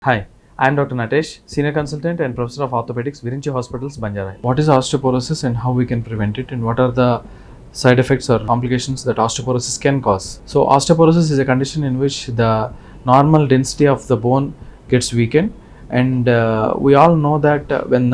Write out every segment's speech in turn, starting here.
Hi, I am Dr. Natesh, Senior Consultant and Professor of Orthopedics, Virinchi Hospitals, Banjara. What is osteoporosis and how we can prevent it, and what are the side effects or complications that osteoporosis can cause? So, osteoporosis is a condition in which the normal density of the bone gets weakened, and we all know that when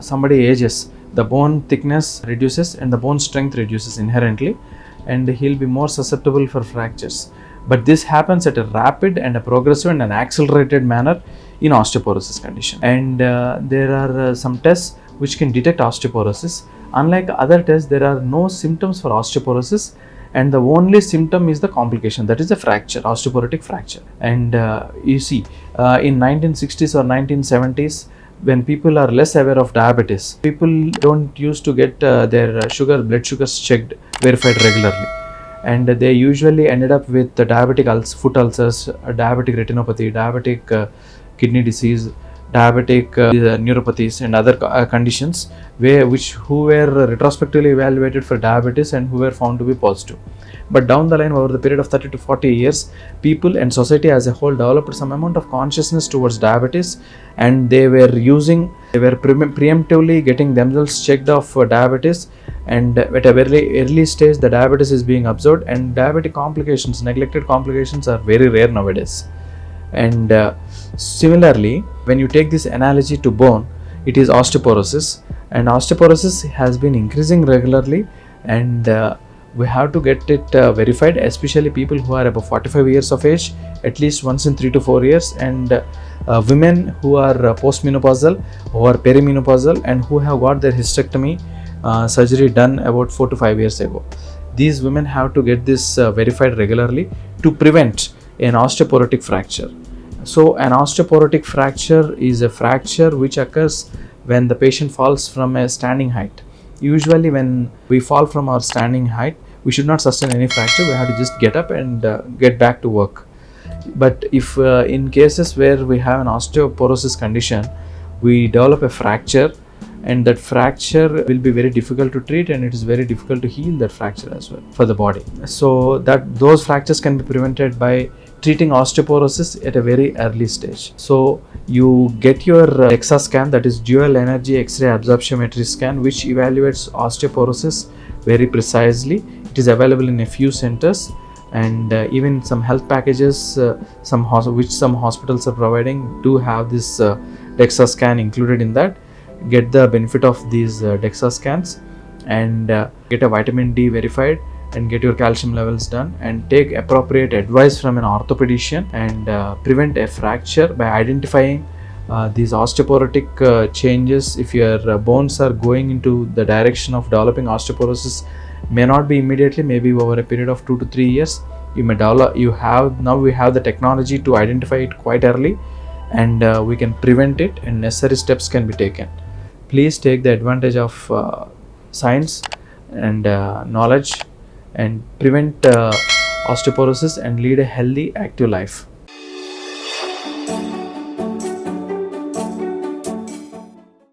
somebody ages, the bone thickness reduces and the bone strength reduces inherently, and he'll be more susceptible for fractures. But this happens at a rapid and a progressive and an accelerated manner in osteoporosis condition. And there are some tests which can detect osteoporosis. Unlike other tests, there are no symptoms for osteoporosis, and the only symptom is the complication, that is a fracture, osteoporotic fracture. And you see, in 1960s or 1970s, when people are less aware of diabetes, people don't used to get their blood sugars checked, verified regularly, and they usually ended up with diabetic foot ulcers, diabetic retinopathy, diabetic kidney disease, diabetic neuropathies, and other conditions who were retrospectively evaluated for diabetes and who were found to be positive. But down the line, over the period of 30 to 40 years, people and society as a whole developed some amount of consciousness towards diabetes, and they were preemptively getting themselves checked off for diabetes, and at a very early stage the diabetes is being observed, and diabetic complications, neglected complications, are very rare nowadays. And similarly, when you take this analogy to bone, it is osteoporosis, and osteoporosis has been increasing regularly, and we have to get it verified, especially people who are above 45 years of age, at least once in 3 to 4 years, and women who are postmenopausal, who are perimenopausal, and who have got their hysterectomy surgery done about 4 to 5 years ago. These women have to get this verified regularly to prevent an osteoporotic fracture. So an osteoporotic fracture is a fracture which occurs when the patient falls from a standing height. Usually when we fall from our standing height, we should not sustain any fracture. We have to just get up and get back to work. But if in cases where we have an osteoporosis condition, we develop a fracture, and that fracture will be very difficult to treat, and it is very difficult to heal that fracture as well for the body. So that those fractures can be prevented by treating osteoporosis at a very early stage. So you get your DEXA scan, that is dual energy X-ray absorptiometry scan, which evaluates osteoporosis very precisely. It is available in a few centers, and even some health packages, some hospitals are providing, do have this DEXA scan included in that. Get the benefit of these DEXA scans, and get a vitamin D verified, and get your calcium levels done, and take appropriate advice from an orthopedician, and prevent a fracture by identifying these osteoporotic changes. If your bones are going into the direction of developing osteoporosis, may not be immediately, maybe over a period of 2 to 3 years, you may develop. We have the technology to identify it quite early, and we can prevent it, and necessary steps can be taken. Please take the advantage of science and knowledge, and prevent osteoporosis and lead a healthy, active life.